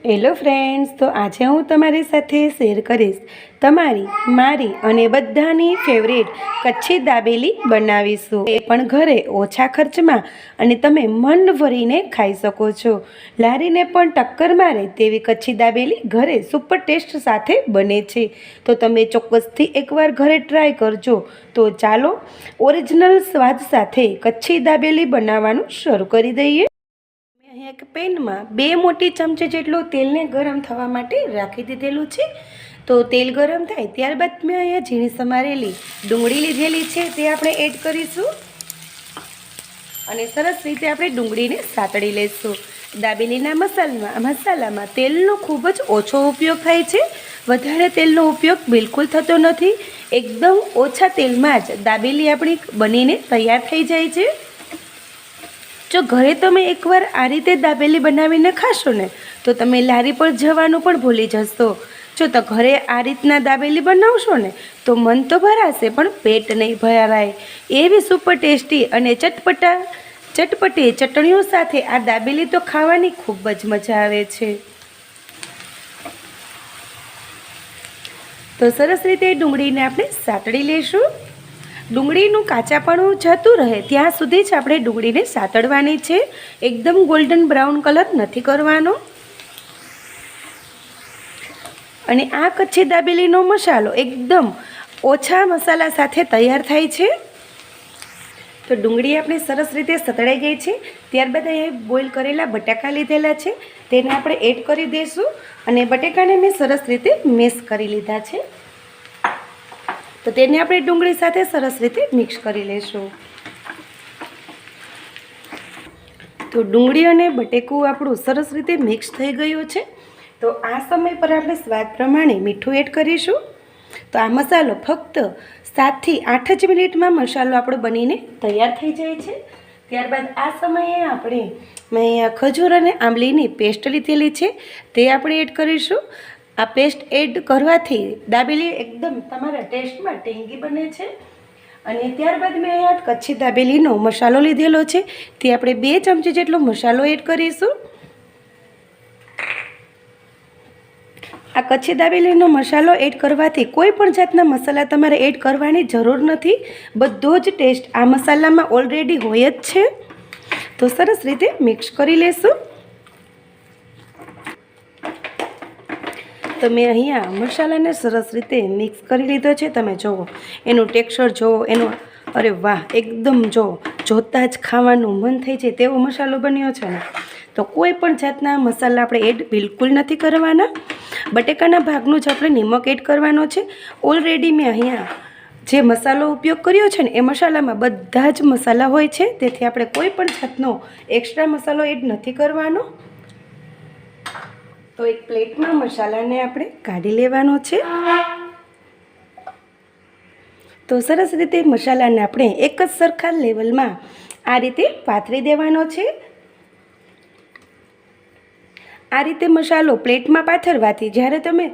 Hello friends, તો આજે હું તમારી સાથે શેર કરીશ મારી અને બધાની ફેવરેટ કચ્છી દાબેલી બનાવીશું, એ પણ ઘરે ઓછા ખર્ચમાં અને તમે મન ભરીને ખાઈ શકો છો. લારીને પણ ટક્કર મારે તેવી કચ્છી દાબેલી ઘરે સુપર ટેસ્ટ સાથે બને છે. તો તમે ચોક્કસથી એકવાર ઘરે ટ્રાય કરજો. તો ચાલો ઓરિજિનલ સ્વાદ સાથે કચ્છી દાબેલી બનાવવાનું શરૂ કરી દઈએ. અહીંયા એક પેનમાં 2 મોટી ચમચી જેટલું તેલને ગરમ થવા માટે રાખી દીધેલું છે. તો તેલ ગરમ થાય ત્યારબાદ મેં અહીંયા ઝીણી સમારેલી ડુંગળી લીધેલી છે, તે આપણે એડ કરીશું અને સરસ રીતે આપણે ડુંગળીને સાતળી લઈશું. દાબેલીના મસાલામાં તેલનો ખૂબ જ ઓછો ઉપયોગ થાય છે. વધારે તેલનો ઉપયોગ બિલકુલ થતો નથી. એકદમ ઓછા તેલમાં જ દાબેલી આપણી બનીને તૈયાર થઈ જાય છે. જો ઘરે તમે એકવાર આ રીતે દાબેલી બનાવીને ખાશો ને તો તમે લારી પર જવાનું પણ ભૂલી જશો. જો તો ઘરે આ રીતના દાબેલી બનાવશો ને તો મન તો ભરાશે પણ પેટ નહીં ભરાય. એવી સુપર ટેસ્ટી અને ચટપટી ચટણીઓ સાથે આ દાબેલી તો ખાવાની ખૂબ જ મજા આવે છે. તો સરસ રીતે ડુંગળીને આપણે સાતળી લઈશું. ડુંગળીનું કાચાપણું જતું રહે ત્યાં સુધી જ આપણે ડુંગળીને સાતળવાની છે. એકદમ ગોલ્ડન બ્રાઉન કલર નથી કરવાનો. અને આ કચ્છી દાબેલીનો મસાલો એકદમ ઓછા મસાલા સાથે તૈયાર થાય છે. તો ડુંગળી આપણે સરસ રીતે સતળાઈ ગઈ છે. ત્યારબાદ અહીંયા બોઇલ કરેલા બટાકા લીધેલા છે, તેને આપણે એડ કરી દઈશું અને બટાકાને મેં સરસ રીતે મેશ કરી લીધા છે. તો તેને આપણે ડુંગળી સાથે સરસ રીતે મિક્સ કરી લઈશું. તો ડુંગળી અને બટેકું આપણું સરસ રીતે મિક્સ થઈ ગયું છે. તો આ સમય પર આપણે સ્વાદ પ્રમાણે મીઠું એડ કરીશું. તો આ મસાલો ફક્ત 7 થી 8 જ મિનિટમાં મસાલો આપણો બનીને તૈયાર થઈ જાય છે. ત્યારબાદ આ સમયે મેં અહીંયા ખજૂર અને આંબલીની પેસ્ટ લીધેલી છે, તે આપણે એડ કરીશું. આ પેસ્ટ એડ કરવાથી દાબેલી એકદમ તમારા ટેસ્ટમાં ટેંગી બને છે. અને ત્યારબાદ મેં અહીંયા કચ્છી દાબેલીનો મસાલો લીધેલો છે, તે આપણે 2 ચમચી જેટલો મસાલો એડ કરીશું. આ કચ્છી દાબેલીનો મસાલો એડ કરવાથી કોઈ પણ જાતના મસાલા તમારે એડ કરવાની જરૂર નથી. બધો જ ટેસ્ટ આ મસાલામાં ઓલરેડી હોય જ છે. તો સરસ રીતે મિક્સ કરી લેશું. તો મેં અહીંયા મસાલાને સરસ રીતે મિક્સ કરી લીધો છે. તમે જુઓ એનું ટેક્સચર જુઓ, અરે વાહ, એકદમ જોતાં જ ખાવાનું મન થઈ જાય તેવો મસાલો બન્યો છે ને. તો કોઈ પણ જાતના મસાલા આપણે એડ બિલકુલ નથી કરવાના. બટેકાના ભાગનું જ આપણે નિમક એડ કરવાનો છે. ઓલરેડી મેં અહીંયા જે મસાલો ઉપયોગ કર્યો છે ને એ મસાલામાં બધા જ મસાલા હોય છે, તેથી આપણે કોઈ પણ જાતનો એક્સ્ટ્રા મસાલો એડ નથી કરવાનો. તો એક પ્લેટમાં મસાલાને આપણે કાઢી લેવાનો છે. તો સરસ રીતે મસાલાને આપણે એક જ સરખા લેવલમાં આ રીતે પાથરી દેવાનો છે. આ રીતે મસાલો પ્લેટમાં પાથરવાથી જ્યારે તમે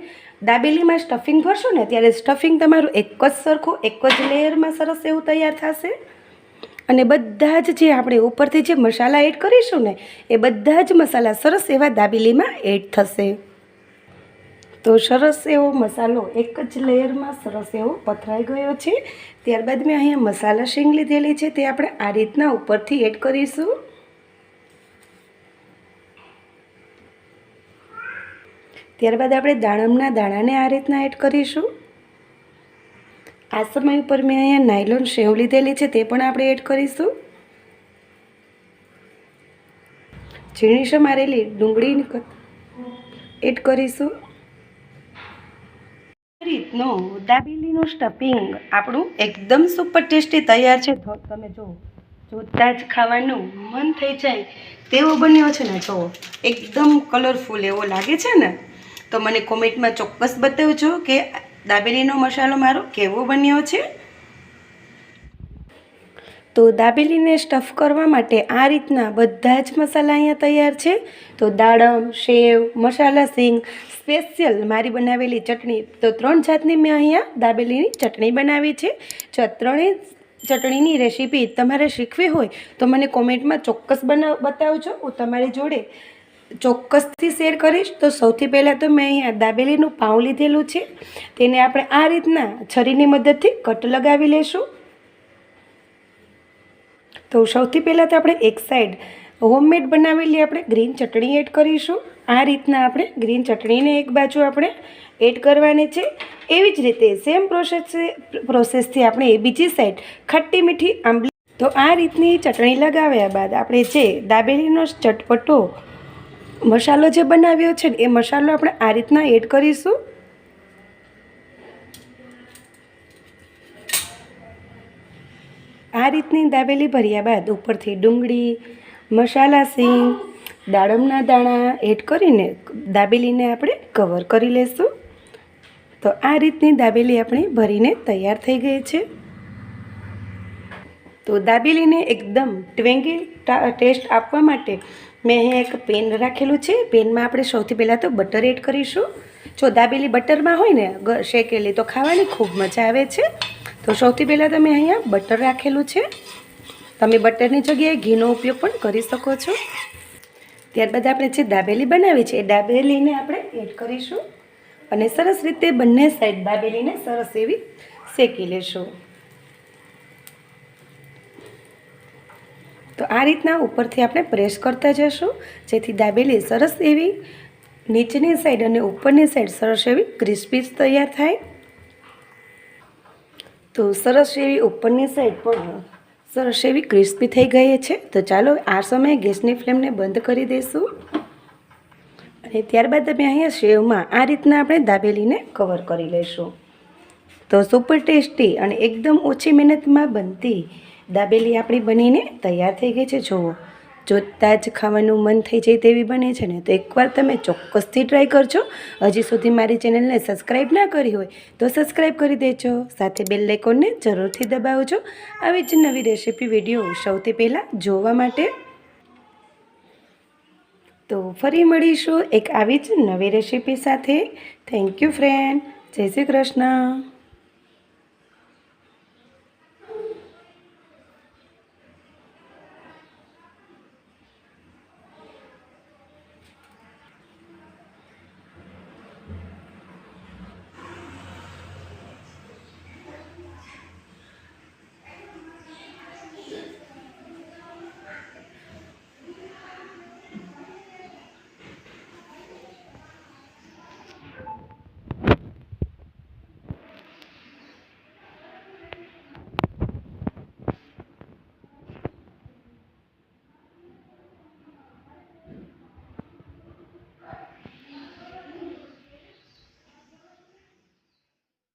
દાબેલીમાં સ્ટફિંગ ભરશો ને ત્યારે સ્ટફિંગ તમારું એક જ સરખું એક જ લેયરમાં સરસ એવું તૈયાર થશે. અને બધા જ જે આપણે ઉપરથી જે મસાલા એડ કરીશું ને એ બધા જ મસાલા સરસ એવા દાબેલીમાં એડ થશે. તો સરસ એવો મસાલો એક જ લેયરમાં સરસ એવો પથરાઈ ગયો છે. ત્યારબાદ મેં અહીંયા મસાલા શીંગ લીધેલી છે, તે આપણે આ રીતના ઉપરથી એડ કરીશું. ત્યારબાદ આપણે દાડમના દાણાને આ રીતના એડ કરીશું. આ સમય ઉપર મેં અહીંયા નાયલોન સેવ લીધેલી છે, તે પણ આપણે એડ કરીશું. ઝીણી સમારેલી ડુંગળી એડ કરીશું. રીતનો દાબેલીનું સ્ટફિંગ આપણું એકદમ સુપર ટેસ્ટી તૈયાર છે. તો તમે જોતાં જ ખાવાનું મન થઈ જાય તેવો બન્યો છે ને. એકદમ કલરફુલ એવો લાગે છે ને. તો મને કોમેન્ટમાં ચોક્કસ બતાવજો કે દાબેલીનો મસાલો મારો કેવો બન્યો છે. તો દાબેલીને સ્ટફ કરવા માટે આ રીતના બધા જ મસાલા અહીંયા તૈયાર છે. તો દાડમ, સેવ, મસાલા શીંગ, સ્પેશિયલ મારી બનાવેલી ચટણી. તો 3 જાતની મેં અહીંયા દાબેલીની ચટણી બનાવી છે. જો આ 3 ચટણીની રેસીપી તમારે શીખવી હોય તો મને કોમેન્ટમાં ચોક્કસ બતાવજો. હું તમારી જોડે ચોક્કસથી શેર કરીશ. તો સૌથી પહેલાં તો મેં અહીંયા દાબેલીનું પાઉં લીધેલું છે, તેને આપણે આ રીતના છરીની મદદથી કટ લગાવી લઈશું. તો સૌથી પહેલાં તો આપણે એક સાઈડ હોમમેડ બનાવેલી આપણે ગ્રીન ચટણી એડ કરીશું. આ રીતના આપણે ગ્રીન ચટણીને એક બાજુ આપણે એડ કરવાની છે. એવી જ રીતે સેમ પ્રોસેસથી આપણે બીજી સાઈડ ખટ્ટી મીઠી આંબલી. તો આ રીતની ચટણી લગાવ્યા બાદ આપણે જે દાબેલીનો ચટપટો મસાલો જે બનાવ્યો છે ને એ મસાલો આપણે આ રીતના એડ કરીશું. આ રીતની દાબેલી ભર્યા બાદ ઉપરથી ડુંગળી, મસાલા સિંગ, દાડમના દાણા એડ કરીને દાબેલીને આપણે કવર કરી લઈશું. તો આ રીતની દાબેલી આપણી ભરીને તૈયાર થઈ ગઈ છે. તો દાબેલીને એકદમ ટ્વેંગી ટેસ્ટ આપવા માટે મેં અહીંયા એક પેન રાખેલું છે. પેનમાં આપણે સૌથી પહેલાં તો બટર એડ કરીશું. જો દાબેલી બટરમાં હોય ને શેકેલી તો ખાવાની ખૂબ મજા આવે છે. તો સૌથી પહેલાં તમે અહીંયા બટર રાખેલું છે. તમે બટરની જગ્યાએ ઘીનો ઉપયોગ પણ કરી શકો છો. ત્યારબાદ આપણે જે દાબેલી બનાવી છે એ દાબેલીને આપણે એડ કરીશું અને સરસ રીતે બંને સાઈડ દાબેલીને સરસ એવી શેકી લેશું. તો આ રીતના ઉપરથી આપણે પ્રેસ કરતા જશું જેથી દાબેલી સરસ એવી નીચેની સાઈડ અને ઉપરની સાઈડ સરસ એવી ક્રિસ્પી તૈયાર થાય. તો સરસ એવી ઉપરની સાઈડ પણ સરસ એવી ક્રિસ્પી થઈ ગઈ છે. તો ચાલો આ સમયે ગેસની ફ્લેમને બંધ કરી દઈશું અને ત્યારબાદ અમે અહીંયા સેવમાં આ રીતના આપણે દાબેલીને કવર કરી લઈશું. તો સુપર ટેસ્ટી અને એકદમ ઓછી મહેનતમાં બનતી દાબેલી આપણી બનીને તૈયાર થઈ ગઈ છે. જુઓ, જોતાં જ ખાવાનું મન થઈ જાય તેવી બને છે ને. તો એકવાર તમે ચોક્કસથી ટ્રાય કરજો. હજી સુધી મારી ચેનલને સબસ્ક્રાઈબ ના કરી હોય તો સબસ્ક્રાઈબ કરી દેજો. સાથે બેલ આઇકોનને જરૂરથી દબાવજો આવી જ નવી રેસીપી વિડીયો સૌથી પહેલાં જોવા માટે. તો ફરી મળીશું એક આવી જ નવી રેસીપી સાથે. Thank you friend. જય શ્રી કૃષ્ણ.